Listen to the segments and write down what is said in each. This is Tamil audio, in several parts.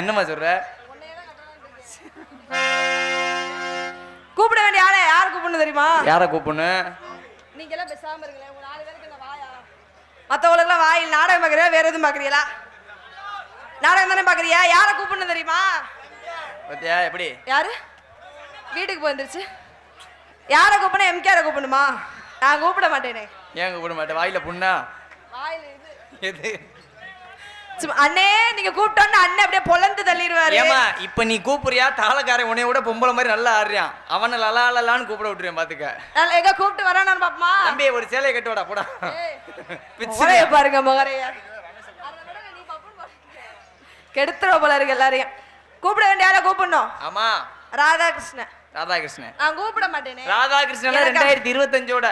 என்னம்மா சொல்ற? கூப்பிட வேண்டிய ஆளே யார் கூப்பிடணும் தெரியுமா? யாரை கூப்பிடணும்? நீங்க எல்லாம் பேசாம இருங்களேன். உங்க 4 பேருக்கு என்ன வாயா? மத்தவங்களுக்கு வாயில் நாடகம் பாக்குறியா வேற எதுவும் பாக்குறீங்களா? நாடகம் தானே பாக்குறியா? யாரை கூப்பிடணும் தெரியுமா? பத்தியா எப்படி? யாரு வீட்டுக்கு போயிருந்துச்சு? யாரை கூப்பிடணும்? எம்கேரை கூப்பிடணுமா? நான் கூப்பிட மாட்டேனே. ஏன் கூப்பிட மாட்டேன்? வாயில புண்ணா? வாயில எது? அண்ணே நீங்க கூப்பிட்டோன்னு அண்ணன் அப்படியே பொலந்து தள்ளிடுவாரு. ஏமா இப்ப நீ கூப்பிடுறியா? தாளக்காரன் உன்னைய விட பொம்பளை மாதிரி நல்லா ஆடுறான். அவனை லலாலலான்னு கூப்பிட விட்டுருவேன் பாத்துக்க. எங்க கூப்பிட்டு வரானு பாப்பமா? தம்பி ஒரு சேலையை கட்டுவாடா போடா. முகரைய பாருங்க முகரைய. கெடுத்துற போல இருக்கு எல்லாரையும். கூப்பிட வேண்டிய ஆளை கூப்பிடணும். ஆமா ராதாகிருஷ்ணன். ராதாகிருஷ்ணன் நான் கூப்பிட மாட்டேனே. ராதாகிருஷ்ணன் 2025ஓட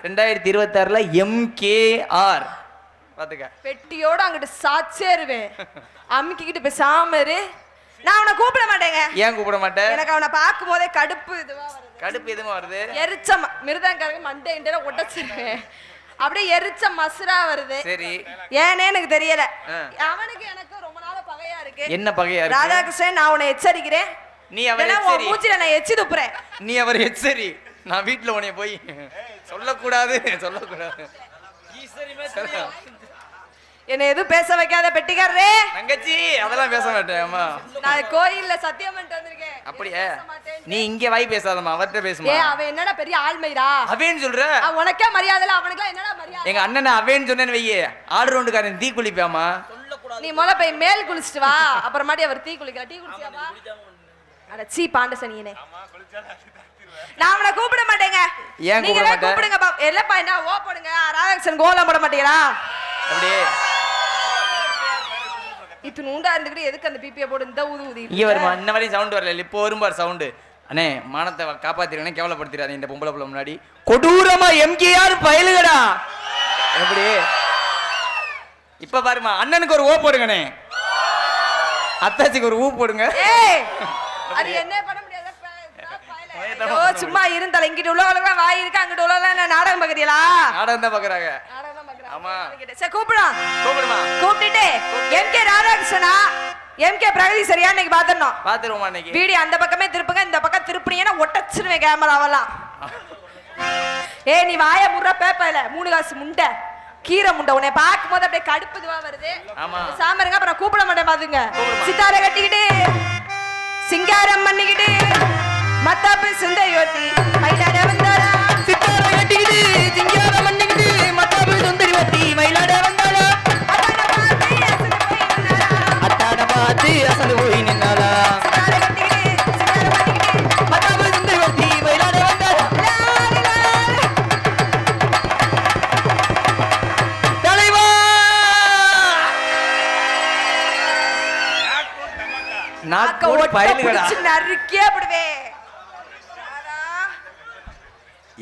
2026ல MKR பாத்துக்க. பெட்டியோட அங்கிட்டு சாச்சேருவேன். அமுக்கிக்கிட்டு பேசாம இரு. நான் அவனை கூப்பிட மாட்டேங்க. ஏன் கூப்பிட மாட்டேன்? எனக்கு அவனை பார்க்கும் போதே கடுப்பு இதுவா வருது. கடுப்பு எதுமா வருது? எரிச்ச மிருதங்காரங்க மண்டை இண்டல உடைச்சிருவேன். அப்படியே எரிச்ச மசுரா வருது. சரி ஏனே எனக்கு தெரியல. அவனுக்கு எனக்கு ரொம்ப நாளா பகையா இருக்கு. என்ன பகையா இருக்கு? ராதாகிருஷ்ணன் நான் உன்னை எச்சரிக்கிறேன். நீ அவரை எச்சரி. மூச்சில நான் எச்சி துப்புறேன். நீ அவரை எச்சரி. நான் வீட்டுல உன்னை போய் சொல்லக்கூடாது சொல்லக்கூடாது. என்ன எதுவும் பேச வைக்காத பெட்டிக்காரரே. தங்கச்சி அதெல்லாம் பேச மாட்டேன். அம்மா நான் கோயில்ல சத்தியம் பண்ணிட்டு வந்திருக்கேன். அப்படியே நீ இங்க வாய் பேசாதம்மா, அவர்கிட்ட பேசுமா. அவன் என்னடா பெரிய ஆள்மைடா. அவன் சொல்ற உனக்கே மரியாதை அவனுக்குலாம் என்னடா மரியாதை? எங்க அண்ணன் அவன் சொன்னேன்னு வையே ஆடு ரவுண்டுக்காரன் தீ குளிப்பாமா. நீ முதல்ல போய் மேல் குளிச்சுட்டு வா, அப்புறமாட்டி அவர் தீ குளிக்கலாம். டீ குளிச்சியாப்பா? அட சீ பாண்டசனியனே. நான் அவனை கூப்பிட மாட்டேங்க. நீங்களே கூப்பிடுங்க. இல்லப்பா என்ன ஓ போடுங்க. ராதாகிருஷ்ணன் கோலம் போட மாட்டீங்களா? அப்படியே இத்து நூண்டா இருந்துக்கிட்டு எதுக்கு அந்த பிபியை போடு? இந்த ஊது ஊதி இங்க வருமா? இன்ன வரையும் சவுண்ட் வரல. இப்போ வரும்பார் சவுண்டு. அண்ணே மானத்தை காப்பாத்திருக்கனே, கேவலப்படுத்திடாதீங்க இந்த பொம்பளை பிள்ளை முன்னாடி. கொடூரமா MKR பயலுகடா. எப்படி இப்ப பாருமா, அண்ணனுக்கு ஒரு ஓ போடுங்கண்ணே, அத்தாச்சிக்கு ஒரு ஊ போடுங்க. அது என்ன பண்ண முடியாது. சும்மா இருந்தால இங்கிட்டு உள்ளவங்க வாய் இருக்கு, அங்கிட்டு உள்ளவங்க நாடகம் பாக்குறீங்களா? நாடகம் தான் பாக்குறாங்க. ஆமா சரி கூப்பிடுறோம். கூப்பிடுமா. கூப்பிட்டுட்டு MK ராதாகிருஷ்ணனா MK பிரகதி சரியா இன்னைக்கு பாத்துறோம். பாத்துருவோமா இன்னைக்கு? வீடியோ அந்த பக்கமே திருப்புங்க, இந்த பக்கம் திருப்புனீங்கன்னா ஒட்டச்சிருவேன் கேமராவெல்லாம். நீ வாய முற பேப்பையில 3 காசு முண்டை கீரை முண்டை. உன்னை பார்க்கும் போது அப்படியே கடுப்பு இதுவா வருது. சாமருங்க அப்புறம் கூப்பிட மாட்டேன் பாத்துங்க. சித்தாரை கட்டிக்கிட்டு சிங்காரம் பண்ணிக்கிட்டு மத்தாப்பு சுந்தரிவர்த்தி மயிலாட வந்தாரா. சித்தாரை கட்டிக்கிட்டு சிங்காரம் பண்ணிக்கிட்டு மத்தாப்பு சுந்தரிவர்த்தி மயிலாட வந்தாரா. அத்தாட பார்த்து அசந்து போய் நின்னாரா. சித்தாரை கட்டிக்கிட்டு சிங்காரம் பண்ணிக்கிட்டு மத்தாப்பு சுந்தரிவர்த்தி மயிலாட வந்தாரா. தலைவா நாக்கோட பயலுகடா நறுக்கே அப்படிவே.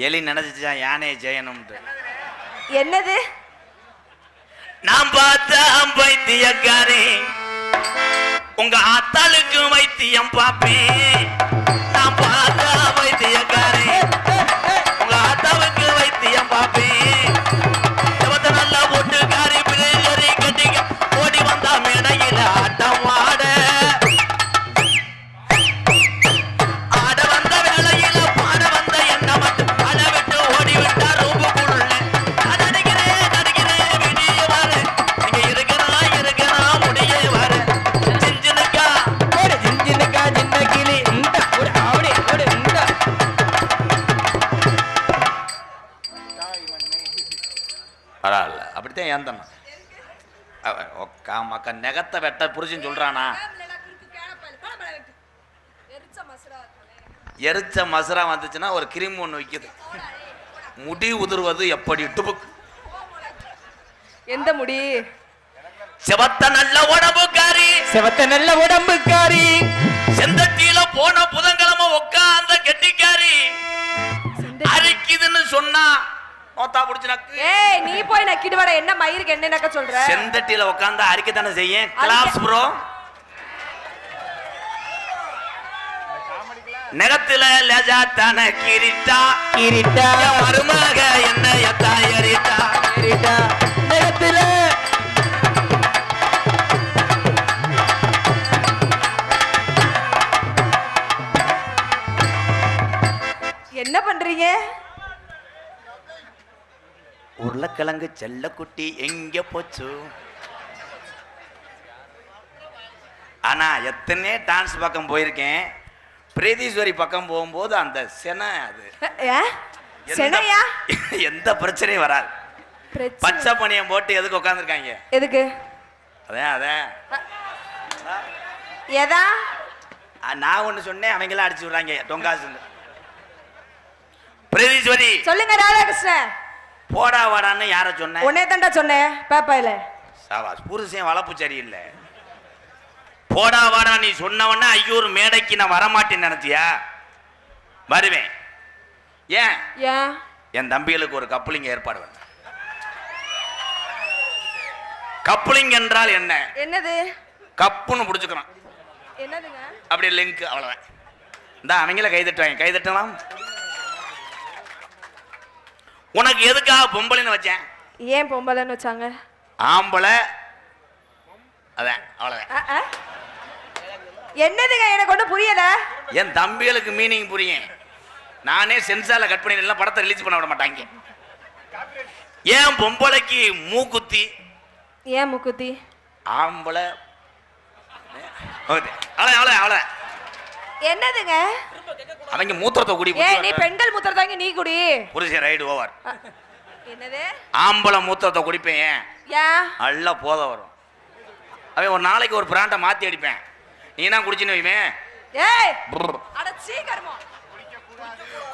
எலி நினைச்சுச்சான் யானையை ஜெயனும்ட்டு. என்னது? நான் பார்த்தா வைத்தியக்காரே, உங்க ஆத்தாளுக்கு வைத்தியம் பாப்பேன். நான் பார்த்தா வைத்தியக்காரே, உங்க ஆத்தாவுக்கு வைத்தியம் பாப்பேன். நல்லா போட்டுக்காரி பிள்ளைகளை கட்டிக்க ஓடி வந்தா மேடையில ஆட்டம் ஆட. பரவாயில்ல அப்படித்தான் ஏந்தண்ணா மக்கா நெகத்தை வெட்ட புரிச்சுன்னு சொல்றானா. எரிச்ச மசுரா வந்துச்சுன்னா ஒரு கிரீம் ஒன்று வைக்குது. முடி உதிர்வது எப்படி? டுபுக். எந்த முடி? செவத்த நல்ல உடம்புக்காரி, செவத்த நல்ல உடம்புக்காரி, செந்தட்டியில போன புதன்கிழமை உட்காந்த கெட்டிக்காரி அரிக்குதுன்னு சொன்னா நீ போய் நக்கிட்டு வர. என்ன மயிருக்கு என்ன நக்க சொல்ற? செந்தட்டியில உட்கார்ந்து அரிக்க தானே செய்யும். Claps bro. நெகத்துல லஜா தான கிரிட்டா கிரிட்டா மருமக என்ன எத்தா எரிட்டா கிரிட்டா நெகத்துல என்ன பண்றீங்க? உருளைக்கிழங்கு செல்லக்குட்டி எங்க போச்சு? ஆனா எத்தனை டான்ஸ் பக்கம் போயிருக்கேன், பிரீதீஸ்வரி பக்கம் போகும்போது அந்த செனை அது செனையா எந்த பிரச்சனையும் வராது. பச்சை பனியம் போட்டு எதுக்கு உட்காந்துருக்காங்க? எதுக்கு? அதான் எதா நான் ஒண்ணு சொன்னேன், அவங்களாம் அடிச்சு விடுறாங்க டொங்காசு. பிரீதீஸ்வரி சொல்லுங்க ராதாகிருஷ்ணன். போடா வாடான்னு யார சொன்ன? உன்னே தாண்டா சொன்னேன் பேப்பாயில. சாவாஸ், புருஷன் வளப்பு சரியில்லை. போடா வாடா நீ சொன்னவன ஐயோரு மேடைக்கு நான் வரமாட்டேன்னு நினைச்சியா? வருவேன். ஏன்? என் தம்பிகளுக்கு ஒரு கப்ளிங் ஏற்பாடு பண்ண. கப்ளிங் என்றால் என்ன? என்னது? கப்புன்னு புடிச்சுக்கணும். என்னதுங்க? அப்படி லிங்க், அவ்வளவுதான். இந்த அவங்கள கைதட்டுவாங்க, கைதட்டலாம். உனக்கு எதுக்காக பொம்பளைன்னு வச்சேன்? ஏன் பொம்பளைன்னு வச்சாங்க? ஆம்பளை, அதான் அவ்வளவுதான். என்னதுங்க எனக்கு ஒன்றும் புரியல. என் தம்பிகளுக்கு மீனிங் புரியும். நானே சென்சார்ல கட் பண்ணி எல்லாம் படத்தை ரிலீஸ் பண்ண விட மாட்டாங்க. ஏன் பொம்பளைக்கு மூக்குத்தி? ஏன் மூக்குத்தி? ஆம்பளை என்னதுங்க? அவங்க மூத்திரத்தை குடி. நீ பெண்கள் மூத்திரத்தாங்க நீ குடி. புருஷன் ரைடு ஓவர். என்னது? ஆம்பளை மூத்திரத்தை குடிப்பேன். ஏன்? நல்லா போத வரும். அவன் ஒரு நாளைக்கு ஒரு பிராண்டை மாத்தி அடிப்பேன். நீனா குடிச்சுன்னு வைவேன். ஏய் அட சீக்கிரமா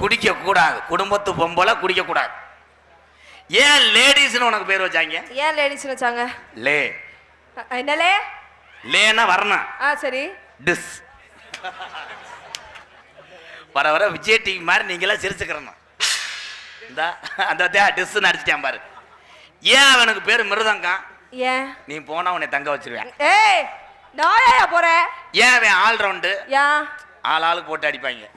குடிக்க கூடாது. குடும்பத்து பொம்பளை குடிக்க கூடாது. ஏன் லேடிஸ்னு உனக்கு பேர் வச்சாங்க? ஏன் லேடிஸ்னு வச்சாங்க? லே. என்னலே? லேனா வரணும். சரி. டிஸ். வர வர விஜய் டிவி மாதிரி நீங்களாம் சிரிச்சுக்கிறணும். இந்த அந்த டிஸ்ன்னு அடிச்சிட்டேன் பாரு. ஏன் அவனுக்கு பேரு மிருதங்கம்? ஏன்? நீ போனா உன்னை தங்க வச்சிருவேன். ஏய் நாயா போற? ஏன் அவன் ஆல் ரவுண்டு? ஏன்? ஆளுக்கு போட்டு அடிப்பாங்க.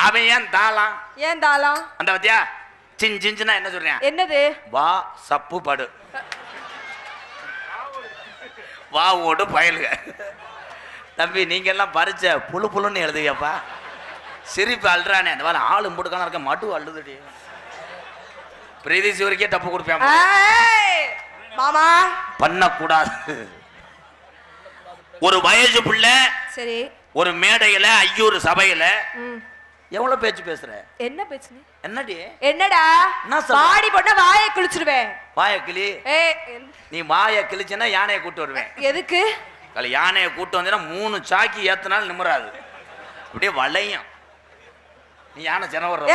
அவன் ஏன் தாளம்? ஏன் தாளம்? அந்த பத்தியா சின் சின்ன என்ன சொல்றேன்? என்னது? வா சப்பு படு வா ஓடு பயலுக. தம்பி நீங்க எல்லாம் பறிச்ச புழு புழுன்னு எழுதுவியாப்பா. சிரிப்பு அழுறானே அந்த வேலை ஆளும் போட்டுக்கான இருக்க மட்டு அழுதுடி. பிரீதீஸ்வரிக்கே தப்பு கொடுப்பேன். மாமா பண்ணக்கூடாது. ஒரு வயசு புள்ள சரி ஒரு மேடையில ஐயூறு சபையில எவ்வளவு பேச்சு பேசுற? என்ன பேச்சு? என்னடி? என்னடா பாடி போட்டா வாயை கிழிச்சிடுவேன். வாயை கிளி. நீ வாயை கிழிச்சனா யானையை கூட்டு வருவேன். எதுக்கு? யானையை கூட்டு வந்தா 3 சாக்கி ஏத்தனாலும் நிம்மறாது, அப்படியே வளையும். நீ யானை ஜனவர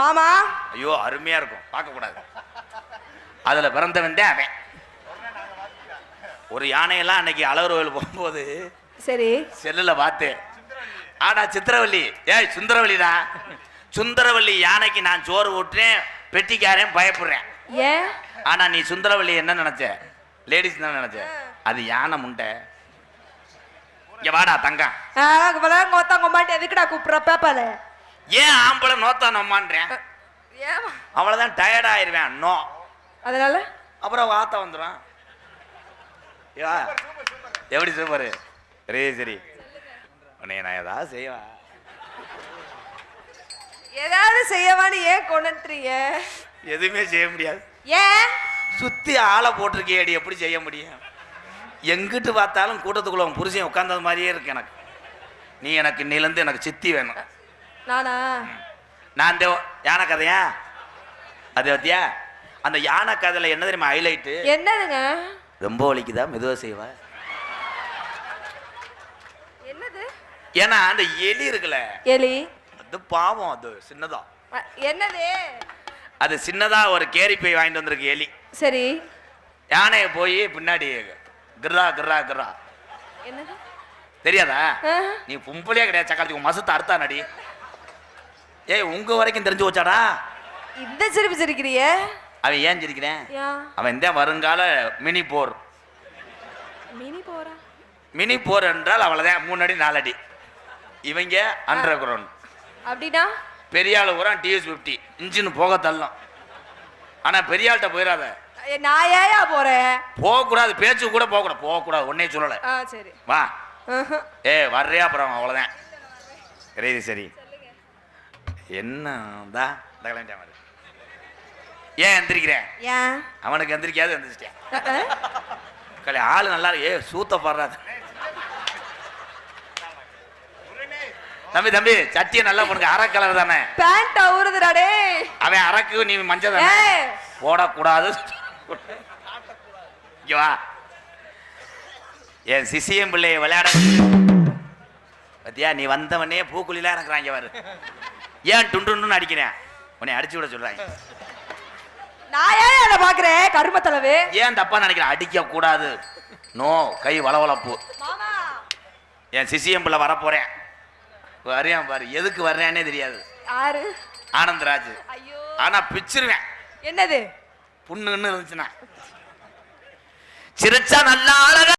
மாமா. ஐயோ அருமையா இருக்கும், பார்க்க கூடாது. அதுல பிறந்தவன் தான் அவன். ஒரு யானையெல்லாம் அன்னைக்கு அழகர் கோயில் போகும்போது சரி செல்லுல பார்த்தேன். ஆடா சித்திரவள்ளி, ஏய் சுந்தரவள்ளிடா, சுந்தரவள்ளி யானைக்கு நான் சோறு ஊட்டுறேன், பெட்டிக்காரன் பயப்படுறேன். ஏன்? ஆனா நீ சுந்தரவள்ளி என்ன நினைச்ச? லேடிஸ் தான் நினைச்ச. அது யானை முண்டை. இங்க வாடா தங்கம். எதுக்குடா கூப்பிடுற பேப்பால? ஏன் ஆம்பளை நோத்தா நோமான்றேன்? அவ்வளவுதான் டயர்ட் ஆயிருவேன். நோ அதனால அப்புறம் வாத்த வந்துடும். எப்படி சூப்பரு. சரி சரி உன்னை நான் ஏதாவது செய்வேன். ஏதாவது செய்யவான்னு ஏன் கொண்டுறீங்க? எதுவுமே செய்ய முடியாது. ஏன்? சுத்தி ஆளை போட்டிருக்கேடி, எப்படி செய்ய முடியும்? எங்கிட்டு பார்த்தாலும் கூட்டத்துக்குள்ள உன் புருஷன் உட்கார்ந்தது மாதிரியே இருக்கு எனக்கு. நீ எனக்கு இன்னிலேருந்து எனக்கு சித்தி வேணும். நானா? நான் இந்த யானை கதையா அது பத்தியா? அந்த யானை கதையில என்ன தெரியுமா ஹைலைட்டு? என்னதுங்க? ரொம்ப வலிக்குதா மெதுவா செய்வா? என்னது? ஏன்னா அந்த எலி இருக்குல்ல, எலி அது பாவம். அது சின்னதா. என்னது? அது சின்னதா ஒரு கேரி பை வாங்கிட்டு வந்திருக்கு எலி. சரி. யானையை போய் பின்னாடி கிரா கிரா கிரா. என்னது தெரியாதா? நீ பொம்பளையே கிடையாது சக்காலத்துக்கு மசத்தை அறுத்தா நடி. ஏய் உங்க வரைக்கும் தெரிஞ்சு வச்சாடா. இந்த சிரிப்பு சிரிக்கிறிய? அவன் ஏன் சிரிக்கிறேன்? அவன் இந்த வருங்கால மினி போர். மினி போரா? மினி போர் என்றால் அவ்வளவுதான் 3 அடி 4 அடி. இவங்க அண்டர் கிரவுண்ட். அப்படின்னா பெரியாள் கூட TS50 இன்ஜின் போக தள்ளும். ஆனா பெரியாள்கிட்ட போயிடாத. நான் ஏயா போறேன்? போகக்கூடாது, பேச்சு கூட போகக்கூடாது. போகக்கூடாது ஒன்னே சொல்லலை. சரி வா. ஏ வர்றியா? அப்புறம் அவ்வளோதான். சரி சரி என்னதா ஏன் எந்திரிக்கிறேன்? ஏன் அவனுக்கு எந்திரிக்காது எந்திரிச்சிட்டேன். ஆளு நல்லா ஏ சூத்த பாடுறாது. தம்பி தம்பி சட்டியை நல்லா போடுங்க. அரை கலர் தானே பேண்ட் ஊறுதுடா டேய். அவன் அரக்கு நீ மஞ்சள் தானே போடக்கூடாது. இங்க வா. என் சிசியம் பிள்ளைய விளையாட பத்தியா நீ வந்தவனே பூக்குழிலாம் இறக்குறாங்க பாரு. ஏன் டுண்டுன்னு அடிக்கிறேன்? உன்னை அடிச்சு விட சொல்றாங்க. நான் ஏன் அதை பாக்குறேன் கருமத்தளவு? ஏன் தப்பா நினைக்கிறேன்? அடிக்க கூடாது. நோ கை வளவளப்பு. மாமா என் சிசியம் பிள்ளை வரப்போறேன். வரையான் பாரு. எதுக்கு வர்றேன்னே தெரியாது. யாரு? ஆனந்தராஜ். ஐயோ ஆனா பிச்சிருவேன். என்னது? புண்ணுன்னு இருந்துச்சுன்னா சிரிச்சா நல்லா அழகா